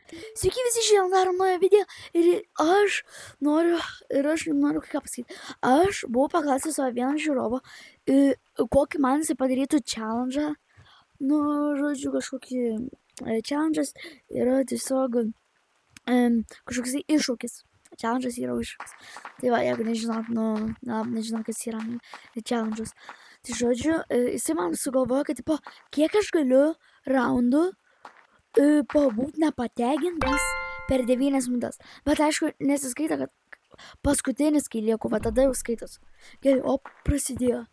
Sveiki visi, šiandien darom naują video ir aš noriu ką pasakyti. Aš buvau paklausęs savo vieną žiūrovą, kokį man jisai padarytų challenge. Nu, žodžiu, kažkokį challenge'as yra tiesiog kažkoks iššūkis. Challenge'as yra iššūkis. Tai va, jeigu nežinot, nežinot, kas yra challenge'as. Tai žodžiu, jisai man sugalvojo, kad, tipo, kiek aš galiu raundų pabūt nepatenkintas per 9 minutes. Bet aišku, nesiskaita, kad paskutinis, kai lieku, va tada jau skaitos. Gerai, o prasidėjo.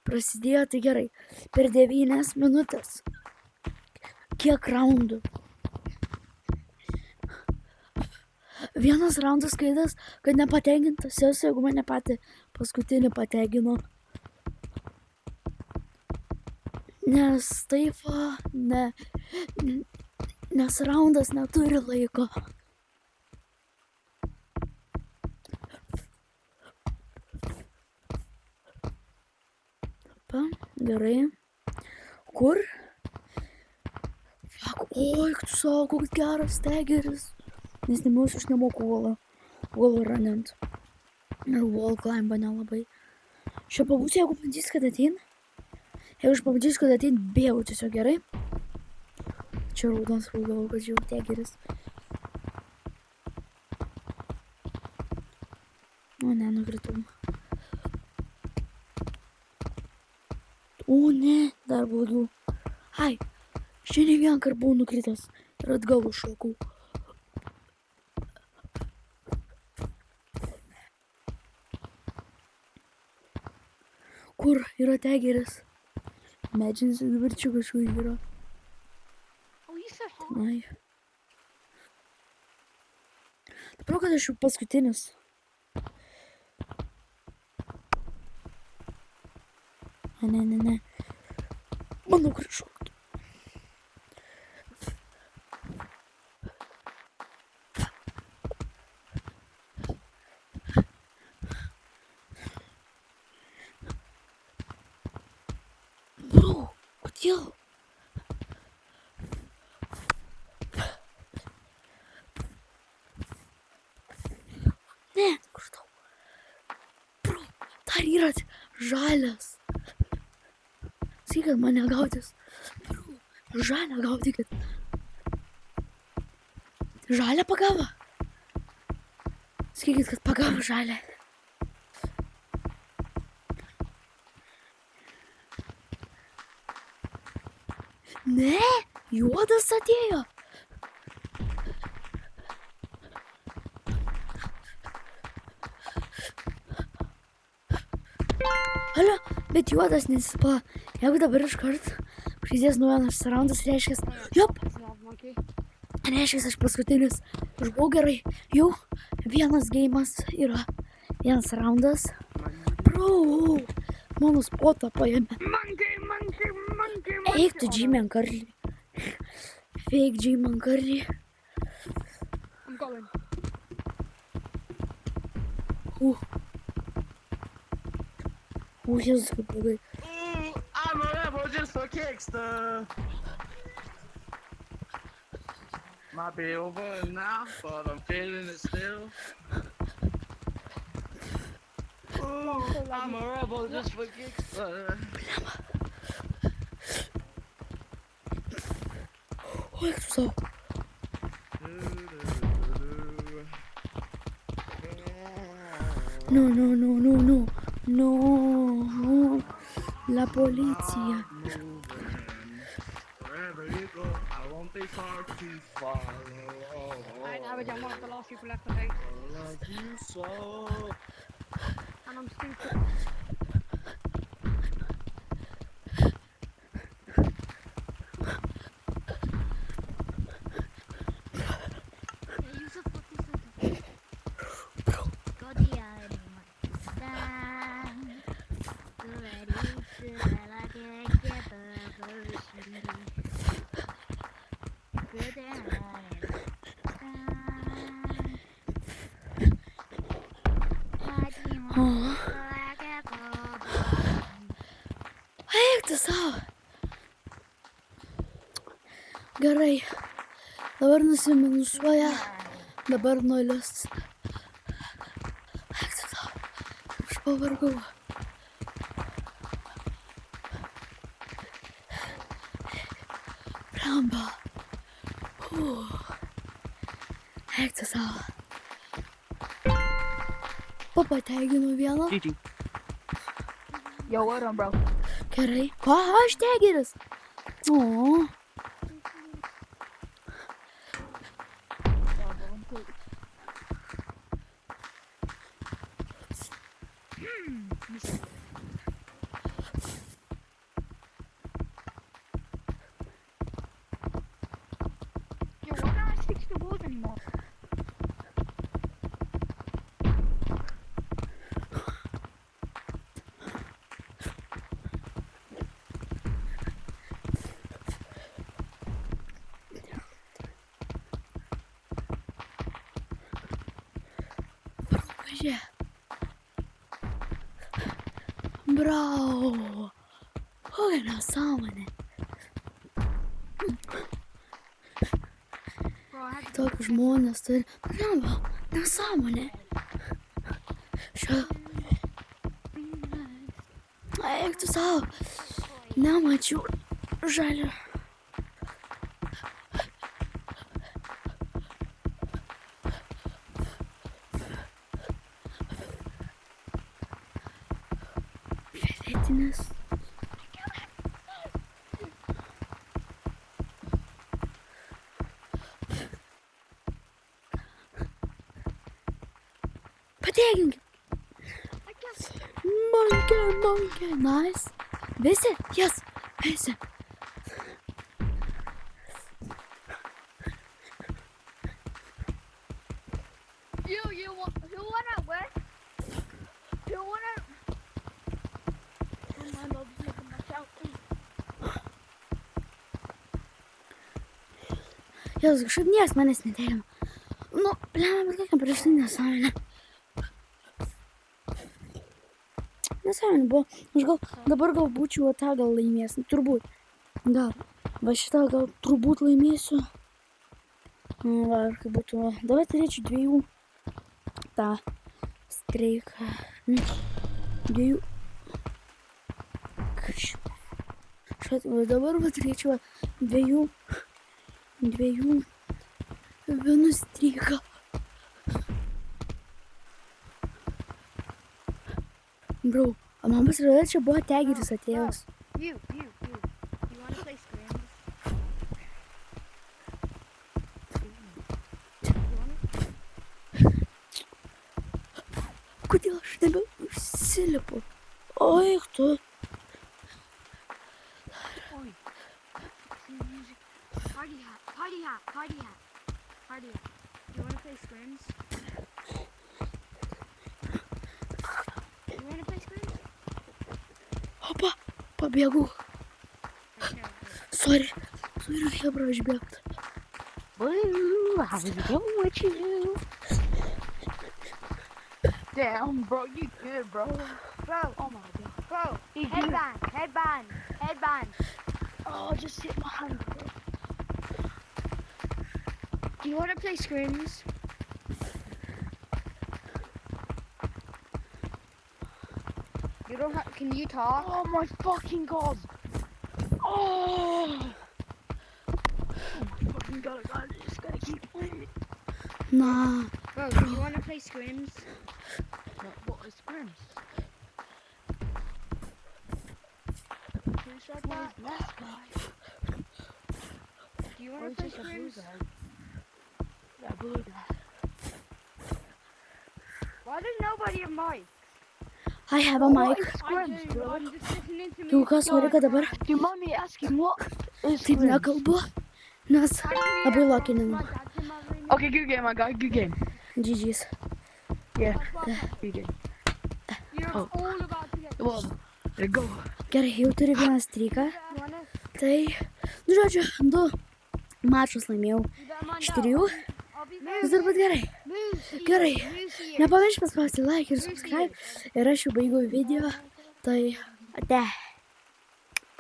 Prasidėjo, tai gerai. Per 9 minutes. Kiek raundų? Vienas raundas skaitas, kad nepatenkintas. Jeigu mane patį paskutinį patenkino. Nes taip, nes raundas neturi laiko. Gerai. Kur? Fuck, oi, tu savo, koks geras stegeris. Nes aš nemoku wall runant. Ir wall climba nelabai. Šio pabūsiu, jeigu pamatysiu, kad atein. Jeigu aš pamatysiu, kad atein, bėgu tiesiog, gerai. Čia raudonas galvoju, kad jau stegeris. O ne, nukritau. O ne, dar blogiau. Ai, šiandien vien kart buvau nukritęs ir atgal užšokau. Kur yra tegeris? Medžinis dabar čia kažkur yra. Ai. Dabar, kad aš jau paskutinis. Ne. Manau, kad šoktų. Bro, kodėl? Ne, kur tau? Bro, dar yra žalias. Sakyk, kad mane gaudys. Žalę gaudykit. Žalę pagavo? Sakykit, kad pagavo žalę. Ne, juodas atėjo. Alio, bet juodas nesispa. Jeigu dabar iškart prasidės naujas raundas, reiškia, jop, reiškia, aš paskutinis. Aš buvau gerai. Jau vienas geimas yra. Vienas raundas. Bro, mano spotą paėmė. Eik tu, Jimmy and Curly. Fake Jimmy and Curly. I'm going. Jėzus, kaip blogai. I'm a rebel just for kicks, Might be over now, but I'm feeling it still. Ooh, I'm a rebel just for kicks, Oi, tu savo. No. La polizia. Wherever you go, I won't be far to follow. I average, I'm one of the last people left, I think. I love you so. And I'm stupid. Gerai. Dabar nusiminusuoja. Dabar 0. Aš pavargau. Blemba. Eik tu savo. Papateiginu vieną. GG. Yo, what on, bro? Gerai. Ko aš tegeris? O. Yo, why can't I stick to the walls anymore? Pažiūrėk. Bravo. Kokia nesąmonė. Bro, I had to Tokius žmonės turi. Blemba. Nesąmonė. Šia. Eik tu savo. Nemačiau žalio. Fioletinis. Pateiginkit. Monkey. Nice. Visi? Yes. Visi. You wanna what? You wanna? Oh my God, look at myself. Jėzus, kažkaip niekas manęs neteigino. Nu, blemba, bet kokia prieš tai nesąmonė. Nesąmonė buvo. Aš dabar gal būčiau tą gal laimės. Turbūt. Gal. Va šitą gal turbūt laimėsiu. Va, ir kaip būtų. Dabar turėčiau 2 tą streiką. 2. Kažkaip. Dabar va turėčiau 2. 1 streiką. Bro, man pasirodė, čia buvo tegeris atėjęs. You wanna play scrims? Kodėl aš nebeužsilipu? Oi, tu. Oi. See music. Party hat. You wanna play scrims? You wanna play scrims? Opa, pabėgau. Okay. Sorry, turiu hebra išbėgti. Woo, how's it going with you? Damn, bro, you good, bro. Bro, Oh my God. bro, You good? headband. Oh, just hit my hand, bro. Do you wanna play scrims? You don't have, can you talk? Oh my fucking God. Oh. Oh my fucking God, I just gotta keep playing it. Na, Bro, do you wanna play scrims? What is scrims? Who said What that? is that guy? Do you Or wanna is play this a blue scrims? guy? Yeah, blue guy. Why does nobody have mic? I have a What mic. is scrims, bro? I'm just listening to Jau kas nori, kad dabar Do you mind me asking what is taip scrims? nekalbu, nes labai lokininu. Okay, good game, my guy. Good game. GG's. Yeah, good game. You're Oh. all about to get. Well, there you go. Gerai, jau turiu vieną streiką. You wanna? Tai, nu žodžiu, 2 mačus laimėjau iš 3. Vis dar būt gerai. Gerai. Nepamiršk paspausti like ir subscribe. Ir aš jau baigiau video. Tai, ate.